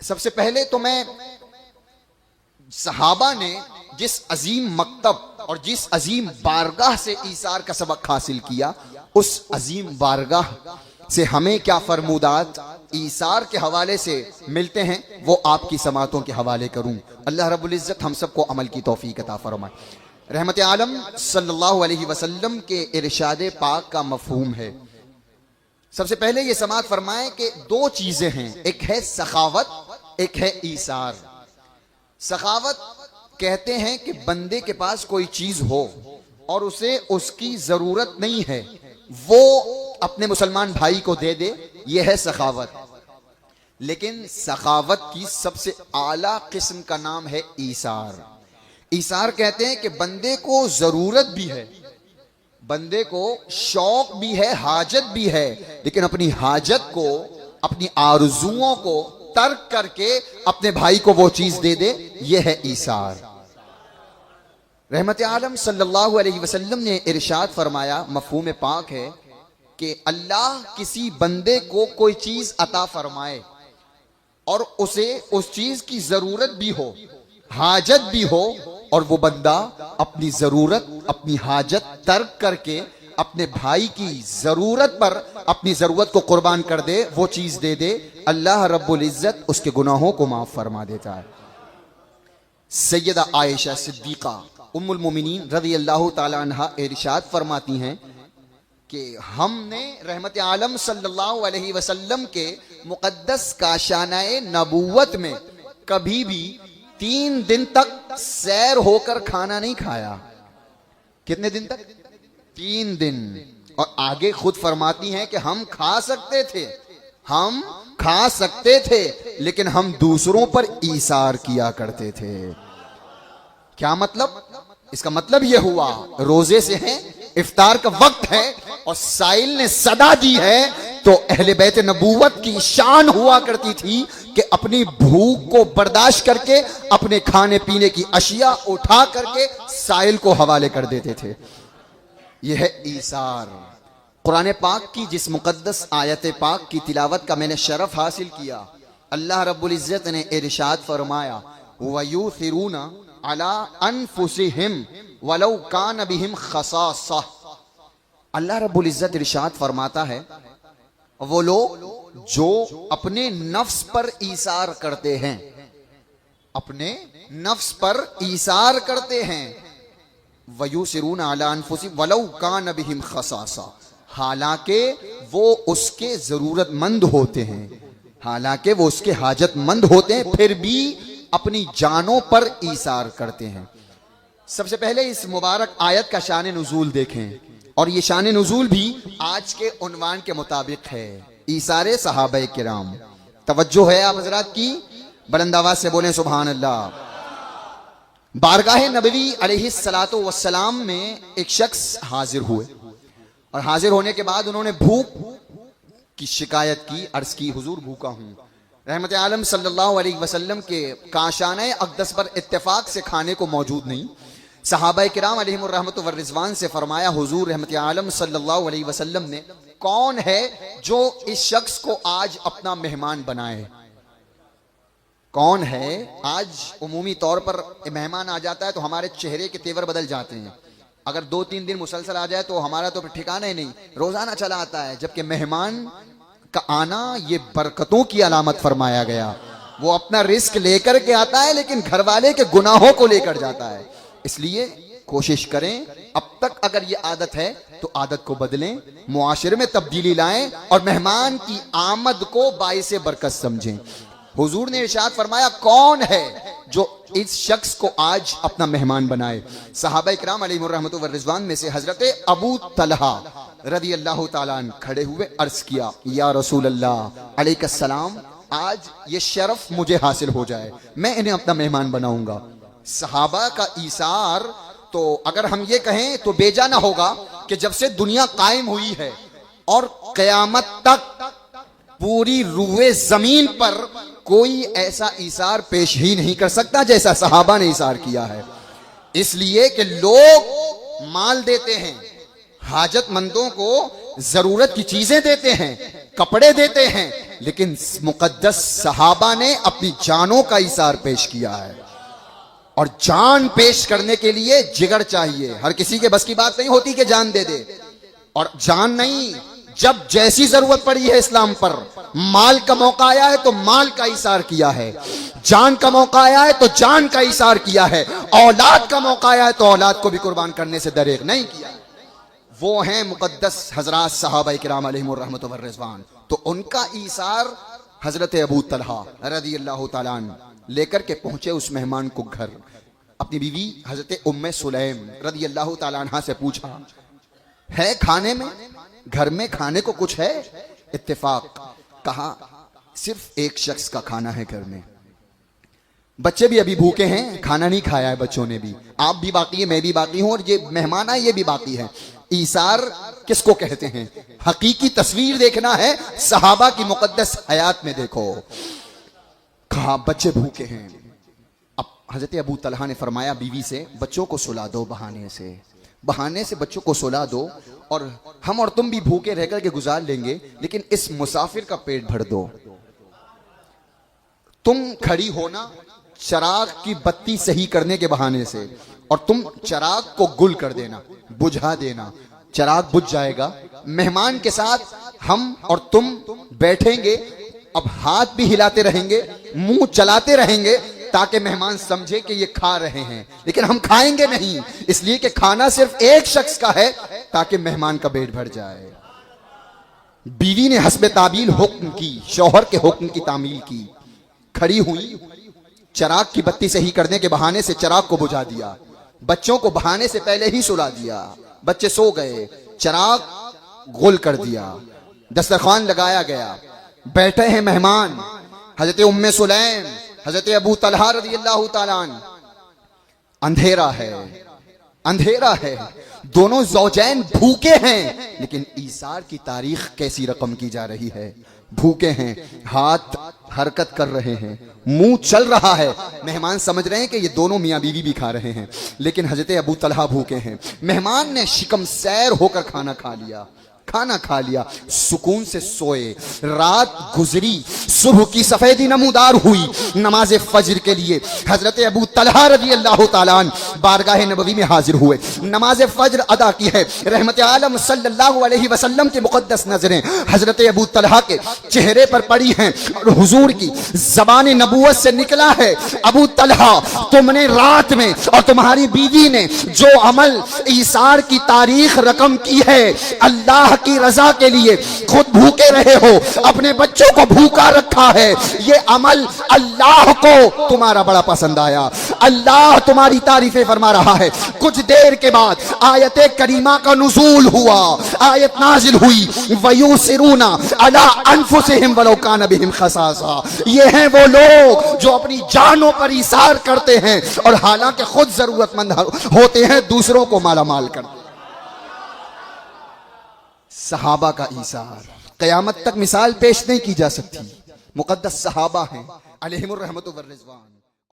سب سے پہلے تو میں صحابہ نے جس عظیم مکتب اور جس عظیم بارگاہ سے ایثار کا سبق حاصل کیا، اس عظیم بارگاہ سے ہمیں کیا فرمودات ایثار کے حوالے سے ملتے ہیں وہ آپ کی سماعتوں کے حوالے کروں۔ اللہ رب العزت ہم سب کو عمل کی توفیق عطا فرمائے۔ رحمت عالم صلی اللہ علیہ وسلم کے ارشاد پاک کا مفہوم ہے۔ سب سے پہلے یہ سماعت فرمائیں کہ دو چیزیں ہیں، ایک ہے سخاوت، ایک ہے ایثار۔ سخاوت کہتے ہیں کہ بندے کے پاس کوئی چیز ہو اور اسے اس کی ضرورت نہیں ہے، وہ اپنے مسلمان بھائی کو دے دے، یہ ہے سخاوت۔ لیکن سخاوت کی سب سے اعلیٰ قسم کا نام ہے ایثار۔ ایثار کہتے ہیں کہ بندے کو ضرورت بھی ہے، بندے کو شوق بھی ہے، حاجت بھی ہے، لیکن اپنی حاجت کو، اپنی آرزوؤں کو ترک کر کے اپنے بھائی کو وہ چیز دے دے، یہ ہے ایثار۔ رحمت عالم صلی اللہ علیہ وسلم نے ارشاد فرمایا، مفہوم پاک ہے کہ اللہ کسی بندے کو کوئی چیز عطا فرمائے اور اسے اس چیز کی ضرورت بھی ہو، حاجت بھی ہو، اور وہ بندہ اپنی ضرورت، اپنی حاجت ترک کر کے اپنے بھائی کی ضرورت پر اپنی ضرورت کو قربان کر دے، وہ چیز دے دے، اللہ رب العزت اس کے گناہوں کو معاف فرما دیتا ہے۔ سیدہ عائشہ صدیقہ ام المومنین رضی اللہ تعالی عنہا ارشاد فرماتی ہیں کہ ہم نے رحمت عالم صلی اللہ علیہ وسلم کے مقدس کاشانہ نبوت میں کبھی بھی 3 دن تک سیر ہو کر کھانا نہیں کھایا۔ کتنے دن تک؟ 3 دن۔ اور آگے خود فرماتی ہیں کہ ہم کھا سکتے تھے، ہم کھا سکتے تھے، لیکن ہم دوسروں پر ایثار کیا کرتے تھے۔ کیا مطلب؟ اس کا مطلب یہ ہوا روزے سے ہیں، افطار کا وقت ہے اور سائل نے صدا دی ہے، تو اہل بیت نبوت کی شان ہوا کرتی تھی کہ اپنی بھوک کو برداشت کر کے اپنے کھانے پینے کی اشیاء اٹھا کر کے سائل کو حوالے کر دیتے تھے۔ یہ ہے ایثار۔ قرآن پاک کی جس مقدس آیت پاک کی تلاوت کا میں نے شرف حاصل کیا، اللہ رب العزت نے ارشاد فرمایا وَيُؤْثِرُونَ عَلَىٰ أَنفُسِهِمْ وَلَوْ كَانَ بِهِمْ خَصَاصَةٌ۔ اللہ رب العزت ارشاد فرماتا ہے وہ لوگ جو اپنے نفس پر ایثار کرتے ہیں، اپنے نفس پر ایثار کرتے ہیں، وَيُؤْثِرُونَ عَلَىٰ أَنفُسِهِمْ وَلَوْ كَانَ بِهِمْ خَصَاصَةٌ، حالانکہ وہ اس کے ضرورت مند ہوتے ہیں، حالانکہ وہ اس کے حاجت مند ہوتے ہیں، پھر بھی اپنی جانوں پر ایثار کرتے ہیں۔ سب سے پہلے اس مبارک آیت کا شان نزول دیکھیں، اور یہ شان نزول بھی آج کے عنوان کے مطابق ہے، ایثار صحابہ کرام۔ توجہ ہے آپ حضرات کی؟ بلند آواز سے بولیں سبحان اللہ۔ بارگاہ نبوی علیہ الصلوۃ والسلام میں ایک شخص حاضر ہوئے، اور حاضر ہونے کے بعد انہوں نے بھوک کی شکایت کی، عرض کی حضور بھوکا ہوں۔ رحمت عالم صلی اللہ علیہ وسلم کے کاشانہ اقدس پر اتفاق سے کھانے کو موجود نہیں۔ صحابہ کرام علیہم الرحمت والرضوان سے فرمایا حضور رحمت عالم صلی اللہ علیہ وسلم نے، کون ہے جو اس شخص کو آج اپنا مہمان بنائے؟ کون ہے؟ آج عمومی طور پر مہمان آ جاتا ہے تو ہمارے چہرے کے تیور بدل جاتے ہیں، اگر 2-3 دن مسلسل آ جائے تو ہمارا تو ٹھکانہ ہی نہیں، روزانہ چلا آتا ہے، جبکہ مہمان کا آنا یہ برکتوں کی علامت فرمایا گیا۔ وہ اپنا رزق لے کر کے آتا ہے لیکن گھر والے کے گناہوں کو لے کر جاتا ہے۔ اس لیے کوشش کریں، اب تک اگر یہ عادت ہے تو عادت کو بدلیں، معاشرے میں تبدیلی لائیں اور مہمان کی آمد کو باعث برکت سمجھیں۔ حضور نے ارشاد فرمایا کون ہے جو اس شخص کو آج اپنا مہمان بنائے؟ صحابہ کرام علیہم الرحمت والرضوان میں سے حضرت ابو طلحہ رضی اللہ تعالیٰ عنہ کھڑے ہوئے، عرض کیا یا رسول اللہ علیہ السلام، آج یہ شرف مجھے حاصل ہو جائے، میں انہیں اپنا مہمان بناؤں گا۔ صحابہ کا ایثار تو اگر ہم یہ کہیں تو بے جا نہ ہوگا کہ جب سے دنیا قائم ہوئی ہے اور قیامت تک پوری روئے زمین پر کوئی ایسا ایثار پیش ہی نہیں کر سکتا جیسا صحابہ نے ایثار کیا ہے۔ اس لیے کہ لوگ مال دیتے ہیں، حاجت مندوں کو ضرورت کی چیزیں دیتے ہیں، کپڑے دیتے ہیں، لیکن مقدس صحابہ نے اپنی جانوں کا ایثار پیش کیا ہے. اور جان پیش کرنے کے لیے جگر چاہیے. ہر کسی کے بس کی بات نہیں ہوتی کہ جان دے دے. اور جان نہیں، جب جیسی ضرورت پڑی ہے اسلام پر، مال کا موقع آیا ہے تو مال کا ایثار کیا ہے، جان کا موقع آیا ہے تو جان کا ایثار کیا ہے، اولاد کا موقع آیا ہے تو اولاد کو بھی قربان کرنے سے دریغ نہیں کیا. وہ ہیں مقدس حضرات صحابہ کرام علیہم الرحمۃ والرضوان. تو ان کا ایثار حضرت ابو طلحہ رضی اللہ تعالیٰ عنہ لے کر کے پہنچے اس مہمان کو گھر. اپنی بیوی حضرت ام سلیم رضی اللہ تعالیٰ عنہ سے پوچھا، ہے کھانے میں، گھر میں کھانے کو کچھ ہے؟ اتفاق. کہا صرف ایک شخص کا کھانا ہے گھر میں، بچے بھی ابھی بھوکے ہیں، کھانا نہیں کھایا ہے بچوں نے بھی، آپ بھی باقی ہیں، میں بھی باقی ہوں، اور یہ مہمان ہے یہ بھی باقی ہے. ایثار کس کو کہتے ہیں؟ حقیقی تصویر دیکھنا ہے صحابہ کی مقدس حیات میں دیکھو. کہا بچے بھوکے ہیں. اب حضرت ابو طلحہ نے فرمایا بیوی سے، بچوں کو سلا دو، بہانے سے بچوں کو سلا دو، اور ہم اور تم بھی بھوکے رہ کر کے گزار لیں گے، لیکن اس مسافر کا پیٹ بھر دو. تم کھڑی ہونا چراغ کی بتی صحیح کرنے کے بہانے سے، اور تم چراغ کو گل کر دینا، بجھا دینا، چراغ بجھ جائے گا. مہمان کے ساتھ ہم اور تم بیٹھیں گے، اب ہاتھ بھی ہلاتے رہیں گے، منہ چلاتے رہیں گے، تاکہ مہمان سمجھے کہ یہ کھا رہے ہیں، لیکن ہم کھائیں گے نہیں، اس لیے کہ کھانا صرف ایک شخص کا ہے تاکہ مہمان کا پیٹ بھر جائے. بیوی نے حسب تعبیل حکم کی، شوہر کے حکم کی تعمیل کی. کھڑی ہوئی، چراغ کی بتی صحیح کرنے کے بہانے سے چراغ کو بجھا دیا، بچوں کو بہانے سے پہلے ہی سلا دیا، بچے سو گئے، چراغ گل کر دیا، دسترخوان لگایا گیا. بیٹھے ہیں مہمان، حضرت ام سلیم، حضرت ابو طلحہ رضی اللہ تعالیٰ عنہ. اندھیرا ہے، دونوں زوجین بھوکے ہیں، لیکن ایثار کی تاریخ کیسی رقم کی جا رہی ہے. بھوکے ہیں، ہاتھ حرکت کر رہے ہیں، منہ چل رہا ہے، مہمان سمجھ رہے ہیں کہ یہ دونوں میاں بیوی بھی کھا رہے ہیں، لیکن حضرت ابو طلحہ بھوکے ہیں. مہمان نے شکم سیر ہو کر کھانا کھا لیا، سکون سے سوئے. رات گزری، صبح کی سفیدی نمودار ہوئی. نماز فجر کے لیے حضرت ابو طلحہ رضی اللہ تعالیٰ عنہ بارگاہ نبوی میں حاضر ہوئے، نماز فجر ادا کی ہے. رحمت عالم صلی اللہ علیہ وسلم کی مقدس نظریں حضرت ابو طلحہ کے چہرے پر پڑی ہیں، اور حضور کی زبان نبوت سے نکلا ہے، ابو طلحہ تم نے رات میں اور تمہاری بیوی نے جو عمل ایثار کی تاریخ رقم کی ہے، اللہ کی رضا کے لیے خود بھوکے رہے ہو، اپنے بچوں کو بھوکا رکھا ہے، یہ عمل اللہ کو تمہارا بڑا پسند آیا، اللہ تمہاری تعریفیں فرما رہا ہے. کچھ دیر کے بعد آیت کریمہ کا نزول ہوا، آیت نازل ہوئی، وَيُؤْثِرُونَ عَلَىٰ أَنفُسِهِمْ وَلَوْ كَانَ بِهِمْ خَصَاصَةٌ. یہ ہیں وہ لوگ جو اپنی جانوں پر ایثار کرتے ہیں، اور حالانکہ خود ضرورت مند ہوتے ہیں، دوسروں کو مالا مال کرتے ہیں. صحابہ کا ایثار قیامت تک مثال پیش نہیں کی جا سکتی. مقدس صحابہ ہیں علیہم الرحمۃ والرضوان.